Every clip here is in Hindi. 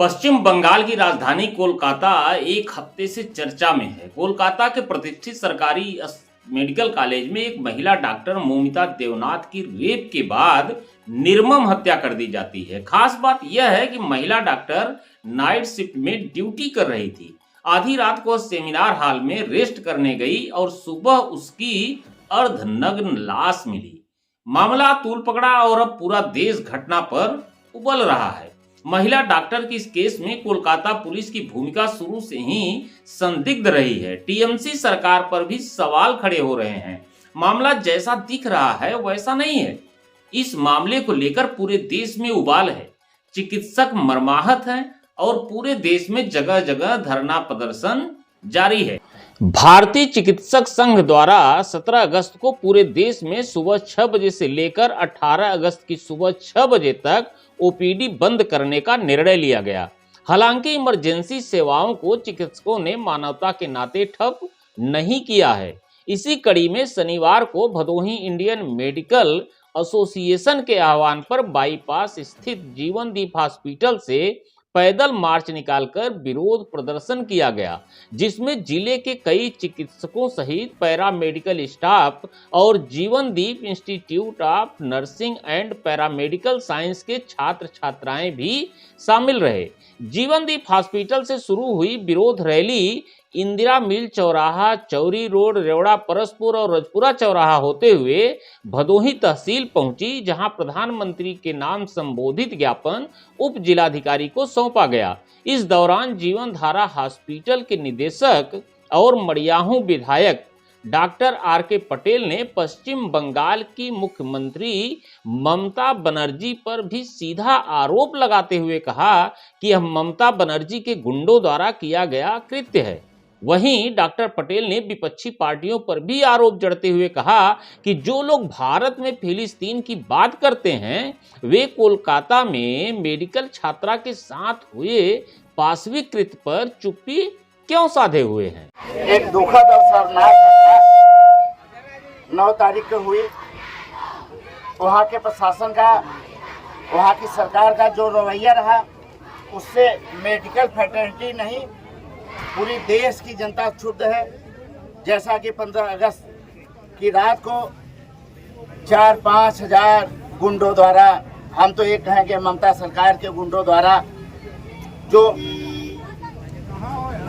पश्चिम बंगाल की राजधानी कोलकाता एक हफ्ते से चर्चा में है। कोलकाता के प्रतिष्ठित सरकारी मेडिकल कॉलेज में एक महिला डॉक्टर मोमिता देवनाथ की रेप के बाद निर्मम हत्या कर दी जाती है। खास बात यह है कि महिला डॉक्टर नाइट शिफ्ट में ड्यूटी कर रही थी। आधी रात को सेमिनार हॉल में रेस्ट करने गई और सुबह उसकी अर्धनग्न लाश मिली। मामला तूल पकड़ा और अब पूरा देश घटना पर उबल रहा है। महिला डॉक्टर की इस केस में कोलकाता पुलिस की भूमिका शुरू से ही संदिग्ध रही है। टीएमसी सरकार पर भी सवाल खड़े हो रहे हैं। मामला जैसा दिख रहा है वैसा नहीं है। इस मामले को लेकर पूरे देश में उबाल है। चिकित्सक मर्माहत हैं और पूरे देश में जगह जगह धरना प्रदर्शन जारी है। भारतीय चिकित्सक संघ द्वारा 17 अगस्त को पूरे देश में सुबह 6 बजे से लेकर 18 अगस्त की सुबह 6 बजे तक ओपीडी बंद करने का निर्णय लिया गया। हालांकि इमरजेंसी सेवाओं को चिकित्सकों ने मानवता के नाते ठप नहीं किया है। इसी कड़ी में शनिवार को भदोही इंडियन मेडिकल एसोसिएशन के आह्वान पर बाईपास स्थित जीवनदीप हॉस्पिटल से पैदल मार्च निकालकर विरोध प्रदर्शन किया गया, जिसमें जिले के कई चिकित्सकों सहित पैरामेडिकल स्टाफ और Jeevandeep institute of nursing and paramedical science के छात्र छात्राएं भी शामिल रहे। जीवनदीप हॉस्पिटल से शुरू हुई विरोध रैली इंदिरा मिल चौराहा, चौरी रोड, रेवड़ा परसपुर और रजपुरा चौराहा होते हुए भदोही तहसील पहुंची, जहां प्रधानमंत्री के नाम संबोधित ज्ञापन उप जिलाधिकारी को सौंपा गया। इस दौरान जीवन धारा हॉस्पिटल के निदेशक और मड़ियाहू विधायक डॉक्टर आर.के. पटेल ने पश्चिम बंगाल की मुख्यमंत्री ममता बनर्जी पर भी सीधा आरोप लगाते हुए कहा कि यह ममता बनर्जी के गुंडों द्वारा किया गया कृत्य है। वहीं डॉक्टर पटेल ने विपक्षी पार्टियों पर भी आरोप जड़ते हुए कहा कि जो लोग भारत में फिलिस्तीन की बात करते हैं वे कोलकाता में मेडिकल छात्रा के साथ हुए पाशविक कृत्य पर चुप्पी क्यों साधे हुए हैं। एक दुखद और शर्मनाक घटना 9 तारीख को हुई। वहाँ के प्रशासन का, वहाँ की सरकार का जो रवैया रहा उससे मेडिकल फैकल्टी नहीं पूरी देश की जनता क्षुब्ध है। जैसा कि 15 अगस्त की रात को 4-5 हजार गुंडों द्वारा, हम तो एक कहेंगे ममता सरकार के गुंडों द्वारा, जो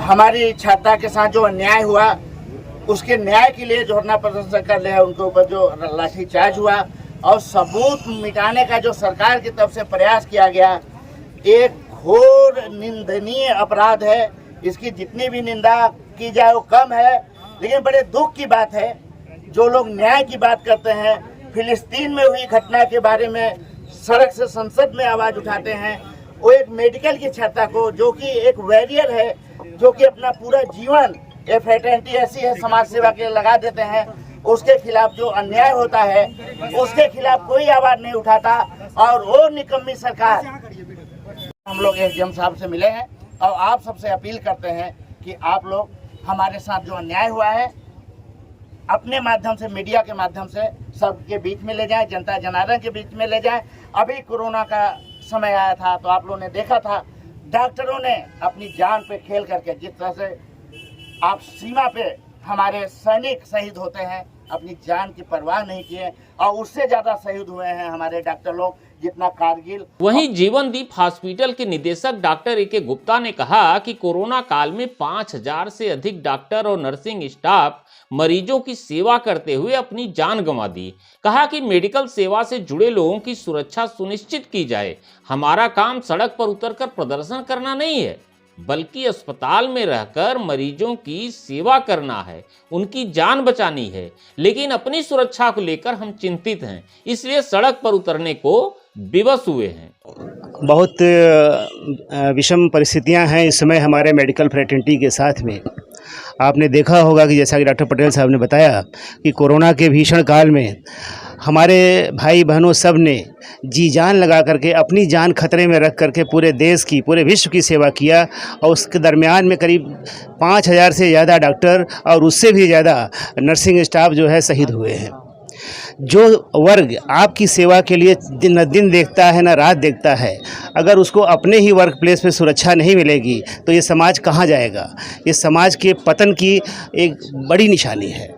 हमारी छात्रा के साथ जो अन्याय हुआ उसके न्याय के लिए जो धरना प्रदर्शन कर रहे हैं उनके ऊपर जो लाठीचार्ज हुआ और सबूत मिटाने का जो सरकार की तरफ से प्रयास किया गया, एक घोर निंदनीय अपराध है। इसकी जितनी भी निंदा की जाए वो कम है। लेकिन बड़े दुख की बात है जो लोग न्याय की बात करते हैं, फिलिस्तीन में हुई घटना के बारे में सड़क से संसद में आवाज उठाते हैं, वो एक मेडिकल की छात्रा को जो कि एक वॉरियर है, जो कि अपना पूरा जीवन ये फैटर्निटी ऐसी है समाज सेवा के लिए लगा देते हैं, उसके खिलाफ जो अन्याय होता है उसके खिलाफ कोई आवाज नहीं उठाता। और वो निकम्मी सरकार, हम लोग एसडीएम साहब से मिले हैं और आप सबसे अपील करते हैं कि आप लोग हमारे साथ जो अन्याय हुआ है अपने माध्यम से, मीडिया के माध्यम से सबके बीच में ले जाएं, जनता जनार्दन के बीच में ले जाएं। अभी कोरोना का समय आया था तो आप लोगों ने देखा था डॉक्टरों ने अपनी जान पे खेल करके, जिस तरह से आप सीमा पे हमारे सैनिक शहीद होते हैं, अपनी जान की परवाह नहीं किए और उससे ज्यादा शहीद हुए हैं हमारे डॉक्टर लोग जितना कारगिल। वहीं जीवनदीप हॉस्पिटल के निदेशक डॉक्टर ए.के. गुप्ता ने कहा कि कोरोना काल में 5000 से अधिक डॉक्टर और नर्सिंग स्टाफ मरीजों की सेवा करते हुए अपनी जान गंवा दी। कहा कि मेडिकल सेवा से जुड़े लोगों की सुरक्षा सुनिश्चित की जाए। हमारा काम सड़क पर उतरकर प्रदर्शन करना नहीं है, बल्कि अस्पताल में रहकर मरीजों की सेवा करना है, उनकी जान बचानी है। लेकिन अपनी सुरक्षा को लेकर हम चिंतित हैं, इसलिए सड़क पर उतरने को विवश हुए हैं। बहुत विषम परिस्थितियां हैं इस समय हमारे मेडिकल फ्रेटर्निटी के साथ में। आपने देखा होगा कि जैसा कि डॉक्टर पटेल साहब ने बताया कि कोरोना के भीषण काल में हमारे भाई बहनों सब ने जी जान लगा करके, अपनी जान खतरे में रख करके पूरे देश की, पूरे विश्व की सेवा किया। और उसके दरमियान में करीब 5000 से ज़्यादा डॉक्टर और उससे भी ज़्यादा नर्सिंग स्टाफ जो है शहीद हुए हैं। जो वर्ग आपकी सेवा के लिए दिन न दिन देखता है न रात देखता है, अगर उसको अपने ही वर्क प्लेस पे सुरक्षा नहीं मिलेगी तो ये समाज कहाँ जाएगा। ये समाज के पतन की एक बड़ी निशानी है।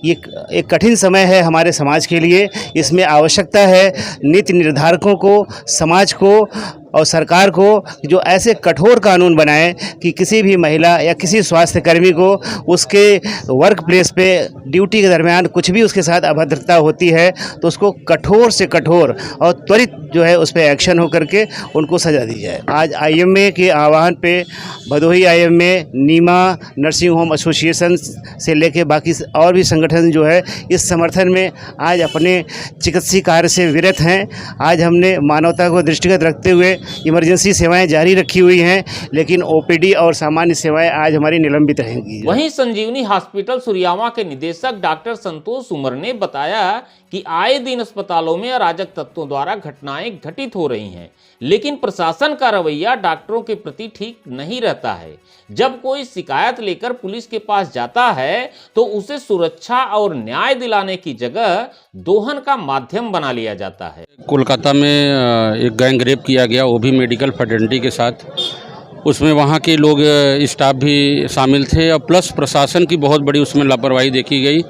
ये एक कठिन समय है हमारे समाज के लिए। इसमें आवश्यकता है नीति निर्धारकों को, समाज को और सरकार को जो ऐसे कठोर कानून बनाए कि किसी भी महिला या किसी स्वास्थ्य कर्मी को उसके वर्क प्लेस पे ड्यूटी के दरमियान कुछ भी उसके साथ अभद्रता होती है तो उसको कठोर से कठोर और त्वरित जो है उस पर एक्शन हो करके उनको सजा दी जाए। आज आईएमए के आह्वान पे भदोही आईएमए, नीमा, नर्सिंग होम एसोसिएशन से लेके बाकी और भी संगठन जो है इस समर्थन में आज अपने चिकित्सीय कार्य से विरत हैं। आज हमने मानवता को दृष्टिगत रखते हुए इमरजेंसी सेवाएं जारी रखी हुई हैं, लेकिन ओपीडी और सामान्य सेवाएं आज हमारी निलंबित रहेंगी। वहीं संजीवनी हॉस्पिटल सुरियावा के निदेशक डॉक्टर संतोष उमर ने बताया कि आए दिन अस्पतालों में अराजक तत्वों द्वारा घटनाएं घटित हो रही हैं, लेकिन प्रशासन का रवैया डॉक्टरों के प्रति ठीक नहीं रहता है। जब कोई शिकायत लेकर पुलिस के पास जाता है तो उसे सुरक्षा और न्याय दिलाने की जगह दोहन का माध्यम बना लिया जाता है। कोलकाता में एक गैंग रेप किया गया, वो भी मेडिकल फ्रेटर्निटी के साथ। उसमें वहाँ के लोग, स्टाफ भी शामिल थे और प्लस प्रशासन की बहुत बड़ी उसमें लापरवाही देखी गई।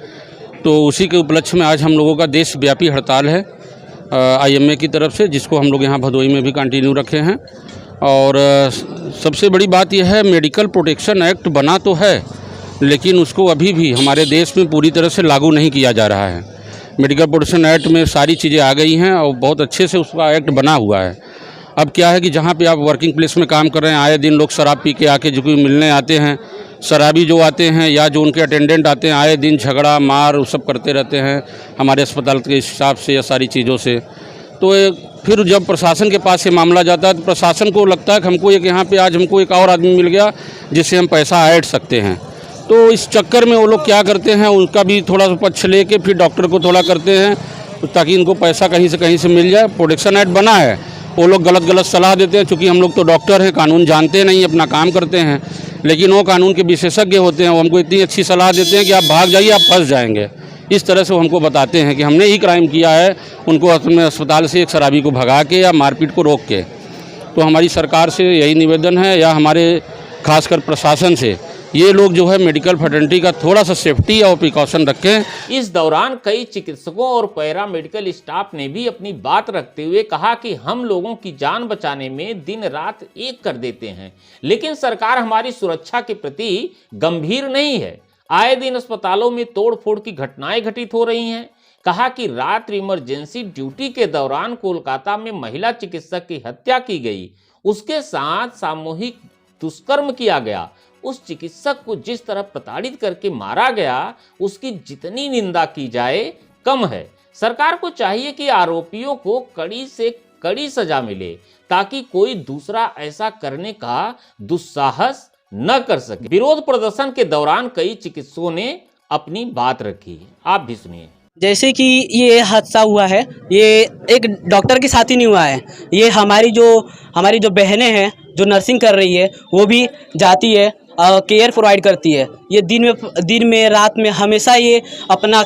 तो उसी के उपलक्ष्य में आज हम लोगों का देशव्यापी हड़ताल है आईएमए की तरफ से, जिसको हम लोग यहाँ भदोही में भी कंटिन्यू रखे हैं। और सबसे बड़ी बात यह है, मेडिकल प्रोटेक्शन एक्ट बना तो है लेकिन उसको अभी भी हमारे देश में पूरी तरह से लागू नहीं किया जा रहा है। मेडिकल प्रोटेक्शन एक्ट में सारी चीज़ें आ गई हैं और बहुत अच्छे से उसका एक्ट बना हुआ है। अब क्या है कि जहाँ पे आप वर्किंग प्लेस में काम कर रहे हैं, आए दिन लोग शराब पी के आके जो कोई मिलने आते हैं, शराबी जो आते हैं या जो उनके अटेंडेंट आते हैं, आए दिन झगड़ा मार वो सब करते रहते हैं हमारे अस्पताल के हिसाब से या सारी चीज़ों से। तो फिर जब प्रशासन के पास ये मामला जाता है तो प्रशासन को लगता है कि हमको एक यहाँ पे आज हमको एक और आदमी मिल गया जिससे हम पैसा ऐड सकते हैं। तो इस चक्कर में वो लोग क्या करते हैं, उनका भी थोड़ा सा पक्ष लेके फिर डॉक्टर को थोड़ा करते हैं ताकि इनको पैसा कहीं से मिल जाए। प्रोटेक्शन एक्ट बना है, वो लोग गलत सलाह देते हैं। चूँकि हम लोग तो डॉक्टर हैं, कानून जानते नहीं, अपना काम करते हैं, लेकिन वो कानून के विशेषज्ञ होते हैं। वो हमको इतनी अच्छी सलाह देते हैं कि आप भाग जाइए, आप फंस जाएंगे। इस तरह से वो हमको बताते हैं कि हमने ही क्राइम किया है, उनको अपने अस्पताल से एक शराबी को भगा के या मारपीट को रोक के। तो हमारी सरकार से यही निवेदन है या हमारे खासकर प्रशासन से, ये लोग जो है मेडिकल फ्रेटर्निटी का थोड़ा सा सेफ्टी और प्रिकॉशन रखें। इस दौरान कई चिकित्सकों और पैरा मेडिकल स्टाफ ने भी अपनी बात रखते हुए कहा कि हम लोगों की जान बचाने में दिन रात एक कर देते हैं, लेकिन सरकार हमारी सुरक्षा के प्रति गंभीर नहीं है। आए दिन अस्पतालों में तोड़फोड़ की घटनाएं घटित हो रही हैं। कहा कि रात्रि इमरजेंसी ड्यूटी के दौरान कोलकाता में महिला चिकित्सक की हत्या की गई, उसके साथ सामूहिक दुष्कर्म किया गया। उस चिकित्सक को जिस तरह प्रताड़ित करके मारा गया, उसकी जितनी निंदा की जाए कम है। सरकार को चाहिए कि आरोपियों को कड़ी से कड़ी सजा मिले ताकि कोई दूसरा ऐसा करने का दुस्साहस न कर सके। विरोध प्रदर्शन के दौरान कई चिकित्सकों ने अपनी बात रखी, आप भी सुनिए। जैसे कि ये हादसा हुआ है, ये एक डॉक्टर के साथ ही नहीं हुआ है। ये हमारी जो बहनें हैं जो नर्सिंग कर रही है, वो भी जाती है, केयर प्रोवाइड करती है। ये दिन में रात में हमेशा ये अपना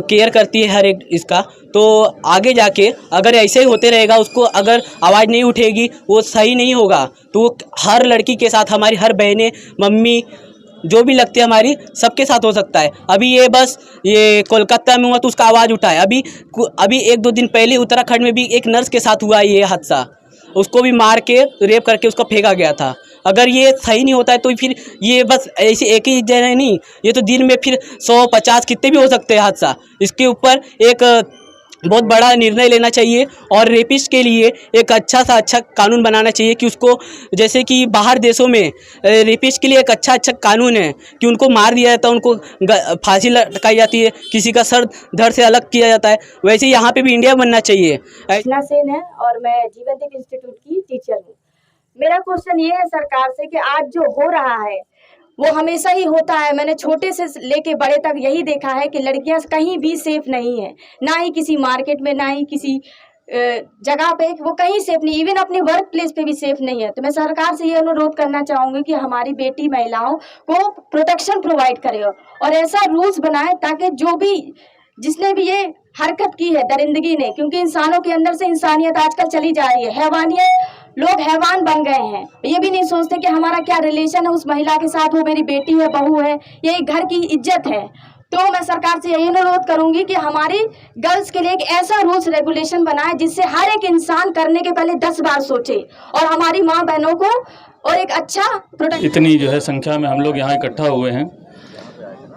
केयर करती है हर एक इसका। तो आगे जाके अगर ऐसे ही होते रहेगा, उसको अगर आवाज़ नहीं उठेगी, वो सही नहीं होगा। तो हर लड़की के साथ, हमारी हर बहनें, मम्मी जो भी लगती है हमारी, सबके साथ हो सकता है। अभी ये कोलकाता में हुआ तो उसका आवाज़ उठा है। अभी 1-2 दिन पहले उत्तराखंड में भी एक नर्स के साथ हुआ ये हादसा, उसको भी मार के रेप करके उसको फेंका गया था। अगर ये सही नहीं होता है तो फिर ये बस ऐसे एक ही जगह नहीं, ये तो दिन में फिर 100-50 कितने भी हो सकते हैं हादसा। इसके ऊपर एक बहुत बड़ा निर्णय लेना चाहिए और रेपिस्ट के लिए एक अच्छा सा अच्छा कानून बनाना चाहिए कि उसको, जैसे कि बाहर देशों में रेपिस्ट के लिए एक अच्छा कानून है कि उनको मार दिया जाता है, उनको फांसी लटकाई जाती है, किसी का सर धड़ से अलग किया जाता है। वैसे यहाँ पे भी इंडिया बनना चाहिए। कृष्णा सेन है और मैं जीवनदीप इंस्टीट्यूट की टीचर हूँ। मेरा क्वेश्चन ये है सरकार से कि आज जो हो रहा है वो हमेशा ही होता है। मैंने छोटे से लेके बड़े तक यही देखा है कि लड़कियां कहीं भी सेफ नहीं है, ना ही किसी मार्केट में, ना ही किसी जगह पे वो कहीं सेफ नहीं, इवन अपने वर्क प्लेस पे भी सेफ नहीं है। तो मैं सरकार से ये अनुरोध करना चाहूँगी कि हमारी बेटी महिलाओं को प्रोटेक्शन प्रोवाइड करे और ऐसा रूल्स बनाए ताकि जो भी जिसने भी ये हरकत की है दरिंदगी ने, क्योंकि इंसानों के अंदर से इंसानियत आजकल चली जा रही है, हैवानियत, लोग हैवान बन गए हैं। ये भी नहीं सोचते कि हमारा क्या रिलेशन है उस महिला के साथ, वो मेरी बेटी है, बहू है, ये एक घर की इज्जत है। तो मैं सरकार से यही अनुरोध करूंगी कि हमारी गर्ल्स के लिए एक ऐसा रूल्स रेगुलेशन बनाए जिससे हर एक इंसान करने के पहले 10 बार सोचे और हमारी माँ बहनों को और एक अच्छा प्रोटेक्ट। इतनी जो है संख्या में हम लोग यहाँ इकट्ठा हुए हैं।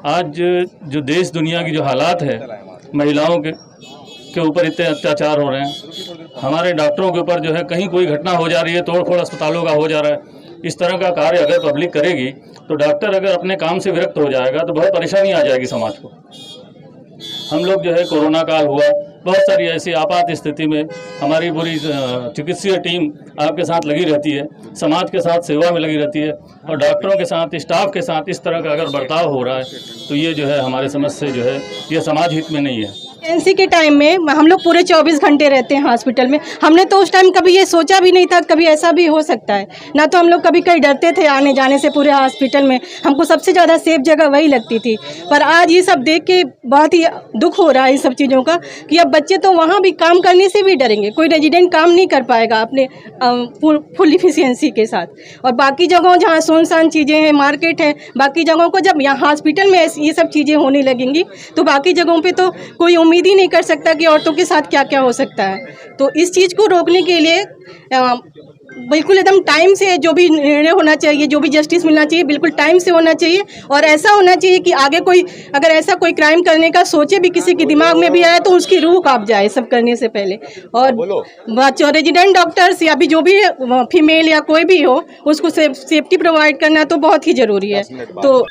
आज जो देश दुनिया की जो हालात है, महिलाओं के ऊपर इतने अत्याचार हो रहे हैं, हमारे डॉक्टरों के ऊपर जो है कहीं कोई घटना हो जा रही है, तोड़ फोड़ अस्पतालों का हो जा रहा है। इस तरह का कार्य अगर पब्लिक करेगी तो डॉक्टर अगर अपने काम से विरक्त हो जाएगा तो बहुत परेशानी आ जाएगी समाज को। हम लोग जो है कोरोना काल हुआ, बहुत सारी ऐसी आपात स्थिति में हमारी पूरी चिकित्सीय टीम आपके साथ लगी रहती है, समाज के साथ सेवा में लगी रहती है, और डॉक्टरों के साथ, स्टाफ के साथ इस तरह का अगर बर्ताव हो रहा है तो ये जो है हमारे समझ से जो है ये समाज हित में नहीं है। इमरजेंसी के टाइम में हम लोग पूरे 24 घंटे रहते हैं हॉस्पिटल में। हमने तो उस टाइम कभी ये सोचा भी नहीं था कभी ऐसा भी हो सकता है। ना तो हम लोग कभी कहीं डरते थे आने जाने से पूरे हॉस्पिटल में, हमको सबसे ज़्यादा सेफ जगह वही लगती थी। पर आज ये सब देख के बहुत ही दुख हो रहा है इन सब चीज़ों का कि अब बच्चे तो वहाँ भी काम करने से भी डरेंगे। कोई रेजिडेंट काम नहीं कर पाएगा अपने फुल इफिशियंसी के साथ। और बाकी जगहों जहाँ सुनसान चीज़ें हैं, मार्केट है, बाकी जगहों को जब यहाँ हॉस्पिटल में ये सब चीज़ें होने लगेंगी तो बाकी जगहों पे तो कोई उम्मीद ही नहीं कर सकता कि औरतों के साथ क्या क्या हो सकता है। तो इस चीज़ को रोकने के लिए बिल्कुल एकदम टाइम से जो भी निर्णय होना चाहिए, जो भी जस्टिस मिलना चाहिए, बिल्कुल टाइम से होना चाहिए। और ऐसा होना चाहिए कि आगे कोई अगर ऐसा कोई क्राइम करने का सोचे भी, किसी के दिमाग में भी आए तो उसकी रूह कांप जाए सब करने से पहले। और रेजिडेंट डॉक्टर्स या भी जो भी फीमेल या कोई भी हो, उसको सेफ्टी प्रोवाइड करना तो बहुत ही ज़रूरी है। तो